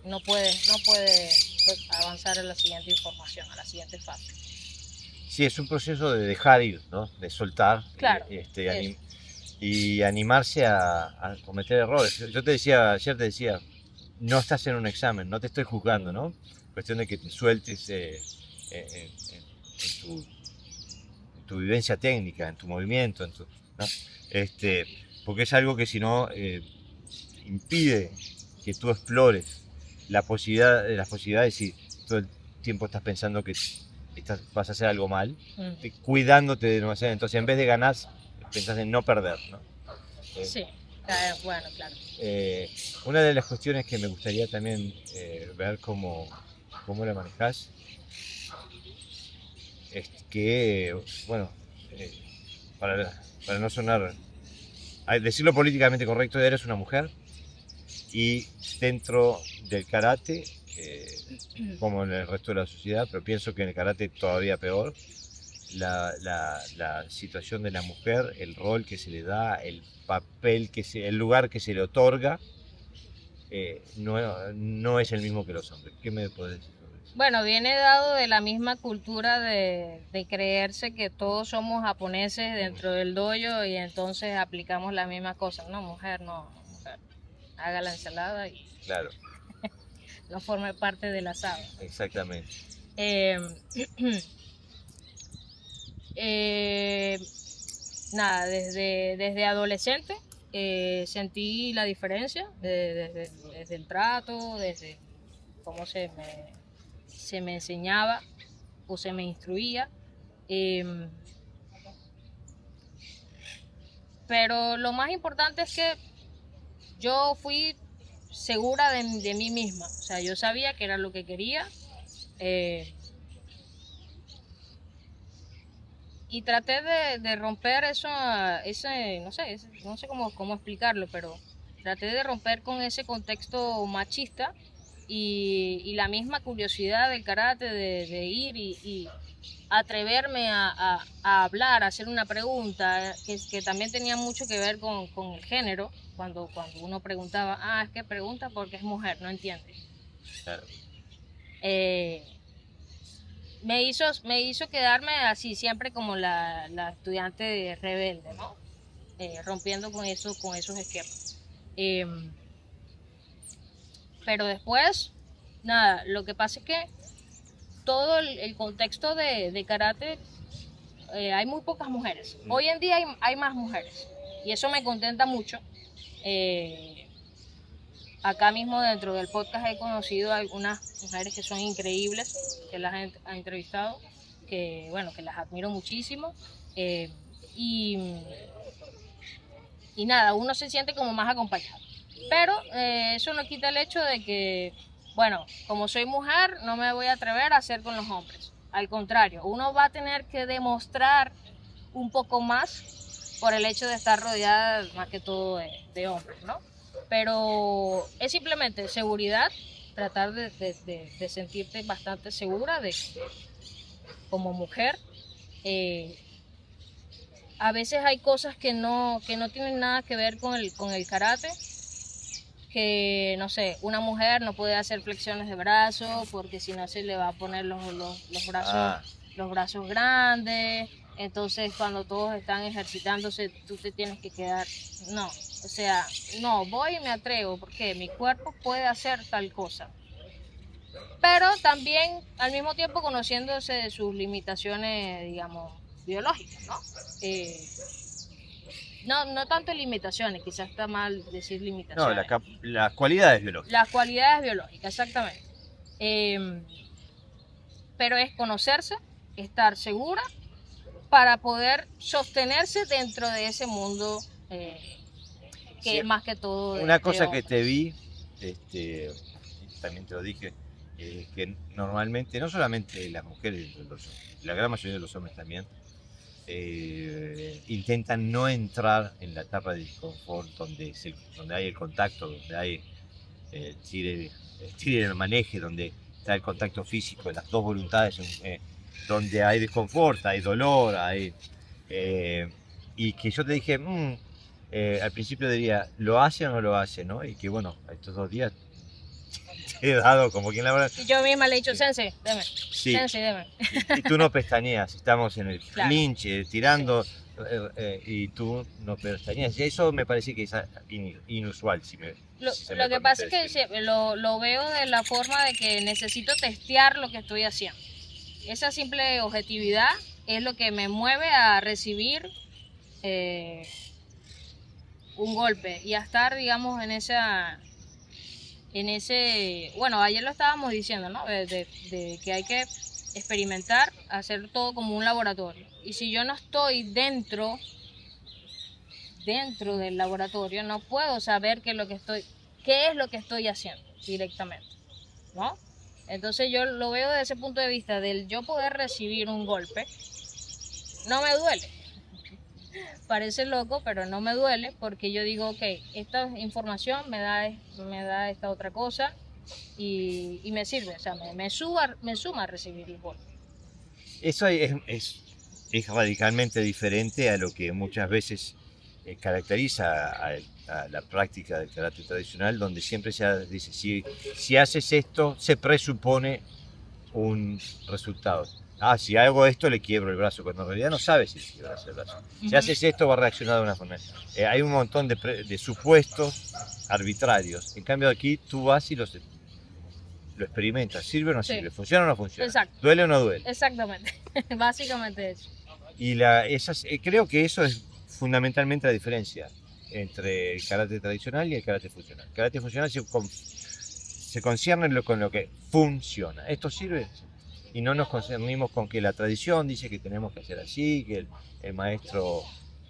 no puedes pues, avanzar a la siguiente información, a la siguiente fase. Sí, es un proceso de dejar ir, ¿no? De soltar Claro, y animarse a cometer errores. Yo te decía, ayer te decía, no estás en un examen, no te estoy juzgando, ¿no? Cuestión de que te sueltes en tu vivencia técnica, en tu movimiento, ¿no? Porque es algo que si no impide que tú explores las posibilidades si todo el tiempo estás pensando que vas a hacer algo mal, cuidándote de no hacer. Entonces, en vez de ganar, pensás en no perder, ¿no? Sí, bueno, claro. Una de las cuestiones que me gustaría también ver cómo la manejás es que, bueno, eh, para no sonar, decirlo políticamente correcto, eres una mujer y dentro del karate, como en el resto de la sociedad, pero pienso que en el karate todavía peor, la situación de la mujer, el rol que se le da, el papel, el lugar que se le otorga, no es el mismo que los hombres. ¿Qué me podés decir sobre eso? Bueno, viene dado de la misma cultura de creerse que todos somos japoneses dentro del dojo y entonces aplicamos las mismas cosas. No, mujer, mujer. Haga la ensalada y claro, no forme parte del asado. Exactamente. Eh, nada, desde adolescente sentí la diferencia desde el trato, desde cómo se me enseñaba o se me instruía. Pero lo más importante es que yo fui segura de mí misma. O sea, yo sabía que era lo que quería. Y traté de romper eso, no sé cómo explicarlo, pero traté de romper con ese contexto machista y la misma curiosidad del karate de ir y atreverme a hablar, a hacer una pregunta, que también tenía mucho que ver con el género, cuando uno preguntaba, es que pregunta porque es mujer, no entiende. Claro. Me hizo quedarme así siempre como la estudiante rebelde, ¿no? Rompiendo con esos esquemas. Pero después, nada, lo que pasa es que todo el contexto de karate, hay muy pocas mujeres. Hoy en día hay más mujeres y eso me contenta mucho. Acá mismo dentro del podcast he conocido a algunas mujeres que son increíbles, que las he entrevistado, que bueno, que las admiro muchísimo. Y nada, uno se siente como más acompañado. Pero eso no quita el hecho de que, bueno, como soy mujer, no me voy a atrever a hacer con los hombres. Al contrario, uno va a tener que demostrar un poco más por el hecho de estar rodeada más que todo de hombres, ¿no? Pero es simplemente seguridad, tratar de sentirte bastante segura de como mujer. A veces hay cosas que no tienen nada que ver con el karate, que no sé, una mujer no puede hacer flexiones de brazos porque si no se le va a poner los brazos grandes. Entonces cuando todos están ejercitándose tú te tienes que quedar, no, o sea, no, voy y me atrevo porque mi cuerpo puede hacer tal cosa. Pero también al mismo tiempo conociéndose de sus limitaciones, digamos, biológicas, ¿no? No tanto limitaciones, quizás está mal decir limitaciones. No, las cualidades biológicas. Las cualidades biológicas, exactamente. Pero es conocerse, estar segura para poder sostenerse dentro de ese mundo que es más que todo. Una cosa que te vi, también te lo dije, que normalmente, no solamente las mujeres, la gran mayoría de los hombres también, intentan no entrar en la etapa de disconfort donde hay el contacto, donde hay tire el maneje, donde está el contacto físico de las dos voluntades, donde hay desconfort, hay dolor, hay y que yo te dije, al principio diría, ¿lo hace o no lo hace? ¿No? Y que bueno, estos 2 días te he dado como quien la verdad. Y yo misma le he dicho, Sensei, deme. Sí, Sensei, deme. y tú no pestañeas, estamos en el Claro. clinch, tirando, y tú no pestañeas. Y eso me parece que es inusual. Si se me Lo que permite pasa es que decirlo. lo veo de la forma de que necesito testear lo que estoy haciendo. Esa simple objetividad es lo que me mueve a recibir un golpe y a estar, digamos, bueno, ayer lo estábamos diciendo, ¿no? De que hay que experimentar, hacer todo como un laboratorio. Y si yo no estoy dentro del laboratorio, no puedo saber qué es lo que estoy haciendo directamente, ¿no? Entonces yo lo veo desde ese punto de vista del yo poder recibir un golpe, no me duele. Parece loco, pero no me duele porque yo digo, ok, esta información me da esta otra cosa y me sirve, o sea, me suma a recibir el golpe. Eso es radicalmente diferente a lo que muchas veces caracteriza a la práctica del karate tradicional, donde siempre se dice, si haces esto, se presupone un resultado. Si hago esto, le quiebro el brazo, cuando en realidad no sabes si le quiebras el brazo. Si haces esto, va a reaccionar de una forma. Hay un montón de supuestos arbitrarios. En cambio, aquí tú vas y lo experimentas. ¿Sirve o no sirve? Sí. ¿Funciona o no funciona? Exacto. ¿Duele o no duele? Exactamente, básicamente eso. Y creo que eso es fundamentalmente la diferencia entre el karate tradicional y el karate funcional. El karate funcional se concierne con lo que funciona. ¿Esto sirve? Y no nos concernimos con que la tradición dice que tenemos que hacer así, que el maestro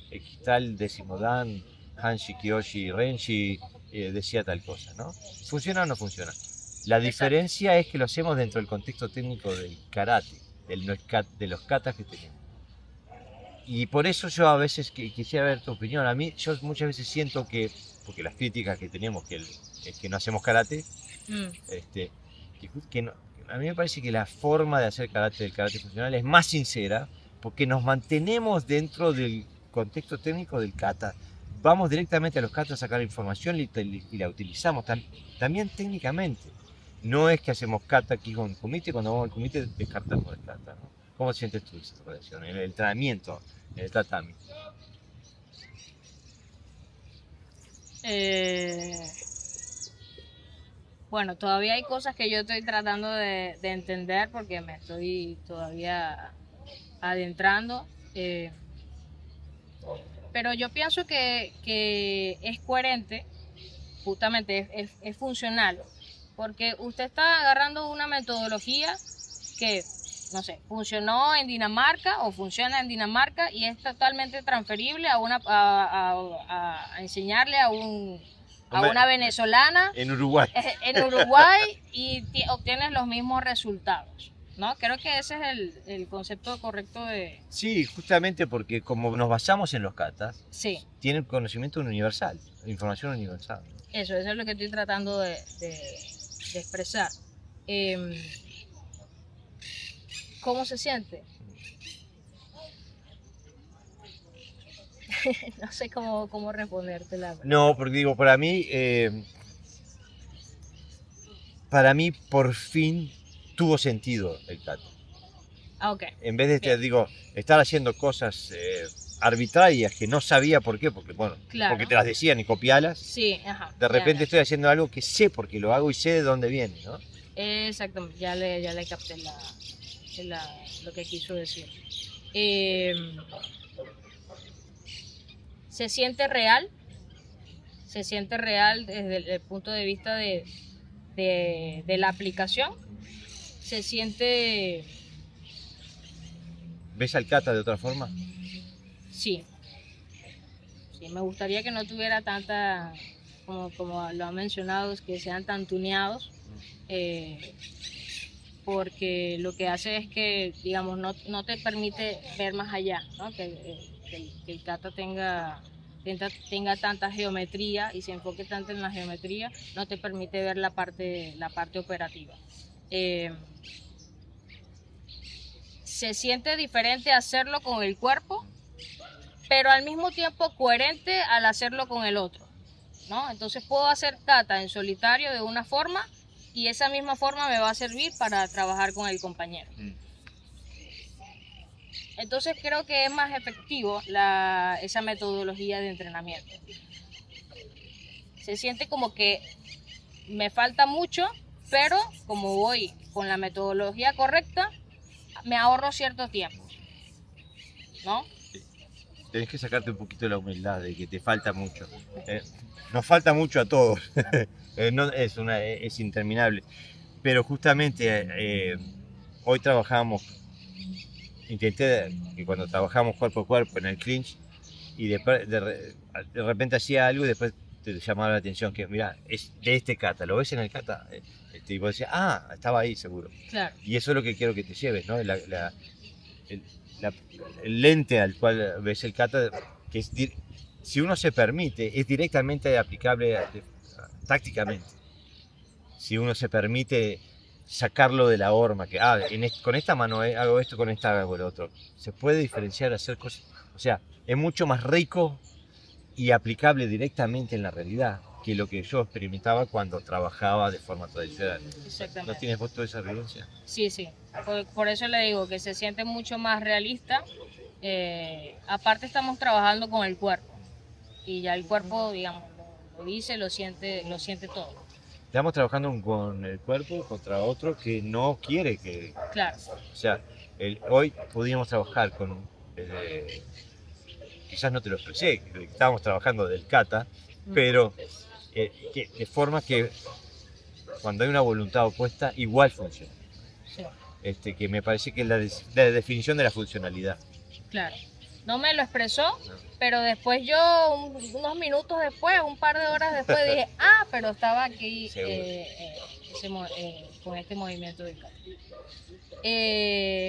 Equital Decimodan, Hanshi Kiyoshi Renshi decía tal cosa, ¿no? ¿Funciona o no funciona? La diferencia es que lo hacemos dentro del contexto técnico del karate, de los katas que tenemos. Y por eso yo a veces quisiera ver tu opinión. A mí, yo muchas veces siento porque las críticas que tenemos, es que no hacemos karate, a mí me parece que la forma de hacer karate del karate funcional es más sincera, porque nos mantenemos dentro del contexto técnico del kata. Vamos directamente a los katas a sacar información y la utilizamos también técnicamente. No es que hacemos kata aquí con el kumite, cuando vamos al kumite descartamos el kata, ¿no? ¿Cómo sientes tú esa relación en el entrenamiento, en el tatami? Bueno, todavía hay cosas que yo estoy tratando de entender porque me estoy todavía adentrando. Pero yo pienso que es coherente, justamente es funcional, porque usted está agarrando una metodología que, no sé, funcionó en Dinamarca o funciona en Dinamarca y es totalmente transferible a enseñarle a una venezolana en Uruguay. Y obtienes los mismos resultados, ¿no? Creo que ese es el concepto correcto de... Sí, justamente porque como nos basamos en los katas, Sí. Tienen conocimiento universal, información universal. Eso es lo que estoy tratando de expresar. ¿Cómo se siente? No sé cómo responderte la verdad. No, porque digo, para mí por fin tuvo sentido el kata. Ok. En vez de estar haciendo cosas arbitrarias que no sabía por qué, porque te las decían y copialas. Sí, ajá. De repente estoy haciendo algo que sé por qué lo hago y sé de dónde viene, ¿no? Exactamente, ya le capté lo que quiso decir. Se siente real desde el punto de vista de la aplicación. Se siente... ¿Ves al kata de otra forma? Sí, me gustaría que no tuviera tanta, como lo han mencionado, que sean tan tuneados, porque lo que hace es que, digamos, no te permite ver más allá, ¿no? Que el kata tenga tanta geometría y se enfoque tanto en la geometría, no te permite ver la parte operativa. Se siente diferente hacerlo con el cuerpo, pero al mismo tiempo coherente al hacerlo con el otro, ¿no? Entonces puedo hacer kata en solitario de una forma y esa misma forma me va a servir para trabajar con el compañero. Entonces creo que es más efectivo esa metodología de entrenamiento. Se siente como que me falta mucho, pero como voy con la metodología correcta, me ahorro cierto tiempo, ¿no? Tenés que sacarte un poquito la humildad de que te falta mucho. Nos falta mucho a todos. Es interminable. Pero justamente hoy intenté que cuando trabajamos cuerpo a cuerpo en el clinch y de repente hacía algo y después te llamaba la atención que, mira, es de este kata, ¿lo ves en el kata? El tipo decía, estaba ahí seguro. Claro. Y eso es lo que quiero que te lleves, ¿no? El lente al cual ves el kata, que si uno se permite, es directamente aplicable tácticamente. Si uno se permite sacarlo de la horma, que con esta mano hago esto, con esta hago lo otro. Se puede diferenciar, hacer cosas. O sea, es mucho más rico y aplicable directamente en la realidad que lo que yo experimentaba cuando trabajaba de forma tradicional. Exactamente. ¿No tienes vos toda esa vivencia? Sí. Por eso le digo que se siente mucho más realista. Aparte estamos trabajando con el cuerpo y ya el cuerpo, digamos, lo dice, lo siente todo. Estamos trabajando con el cuerpo contra otro que no quiere que... Claro. O sea, hoy podíamos trabajar quizás no te lo expresé, estábamos trabajando del kata, pero de forma que cuando hay una voluntad opuesta, igual funciona. Sí. Que me parece que es la definición de la funcionalidad. Claro. No me lo expresó, pero después yo, unos minutos después, un par de horas después, dije, pero estaba aquí con este movimiento del kata.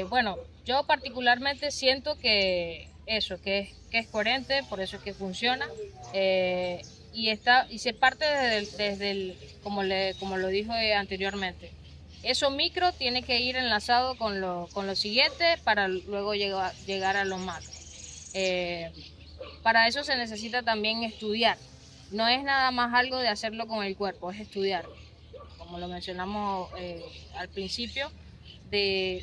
Bueno, yo particularmente siento que es coherente, por eso es que funciona, y se parte desde como lo dijo anteriormente. Eso micro tiene que ir enlazado con lo siguiente para luego llegar a lo macro. Para eso se necesita también estudiar. No es nada más algo de hacerlo con el cuerpo, es estudiar. Como lo mencionamos al principio, de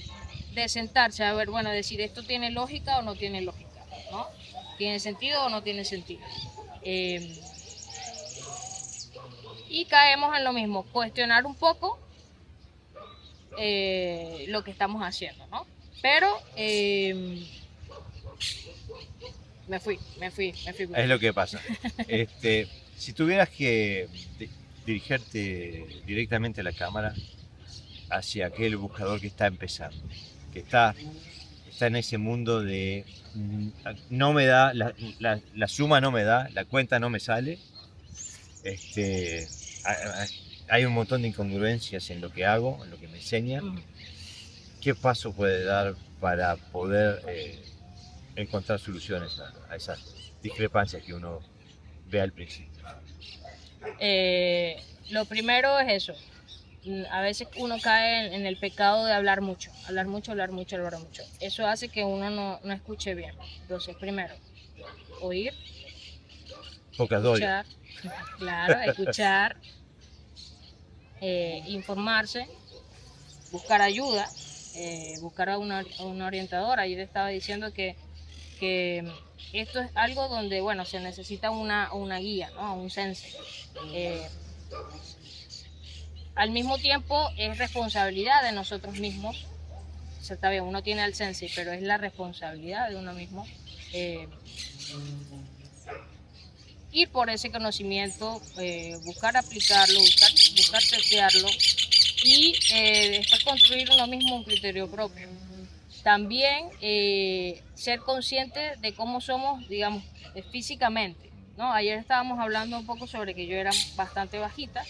sentarse a ver, bueno, decir esto tiene lógica o no tiene lógica, ¿no? ¿Tiene sentido o no tiene sentido? Y caemos en lo mismo, cuestionar un poco lo que estamos haciendo, ¿no? Pero me fui. Es lo que pasa. Si tuvieras que dirigirte directamente a la cámara hacia aquel buscador que está empezando, que está en ese mundo de no me da, la suma no me da, la cuenta no me sale, hay un montón de incongruencias en lo que hago, en lo que me enseña. ¿Qué paso puede dar para poder encontrar soluciones a esas discrepancias que uno ve al principio? Lo primero es eso. A veces uno cae en el pecado de hablar mucho. Eso hace que uno no escuche bien. Entonces, primero, oír, escuchar, claro, escuchar, informarse, buscar ayuda, buscar a una orientadora. Ayer estaba diciendo que esto es algo donde, bueno, se necesita una guía, ¿no? Un sensei. Al mismo tiempo es responsabilidad de nosotros mismos. O sea, está bien, uno tiene al sensei, pero es la responsabilidad de uno mismo ir por ese conocimiento, buscar aplicarlo, buscar testearlo y después construir uno mismo un criterio propio. También ser consciente de cómo somos, digamos, físicamente, ¿no? Ayer estábamos hablando un poco sobre que yo era bastante bajita,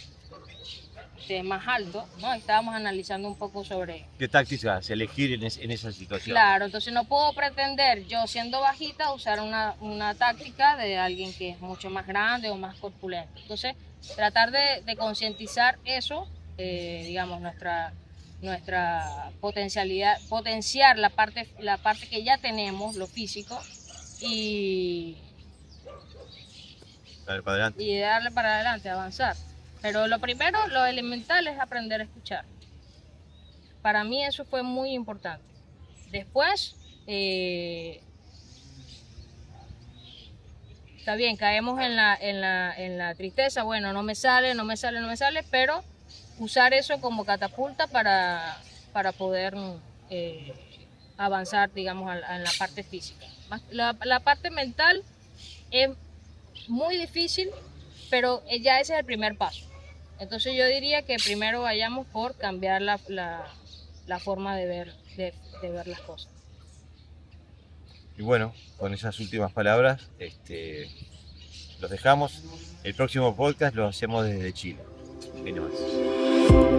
más alto, ¿no? Estábamos analizando un poco sobre... ¿Qué tácticas elegir en esa situación? Claro, entonces no puedo pretender yo siendo bajita usar una táctica de alguien que es mucho más grande o más corpulento. Entonces tratar de concientizar eso, digamos, nuestra potencialidad, potenciar la parte que ya tenemos, lo físico, y, Dale para adelante. y darle para adelante, avanzar. Pero lo primero, lo elemental es aprender a escuchar. Para mí eso fue muy importante. Después, está bien, caemos en la tristeza, bueno, no me sale, pero usar eso como catapulta para poder avanzar, digamos, en la parte física. La parte mental es muy difícil, pero ya ese es el primer paso. Entonces yo diría que primero vayamos por cambiar la forma de ver las cosas. Y bueno, con esas últimas palabras, los dejamos. El próximo podcast lo hacemos desde Chile. Viene más.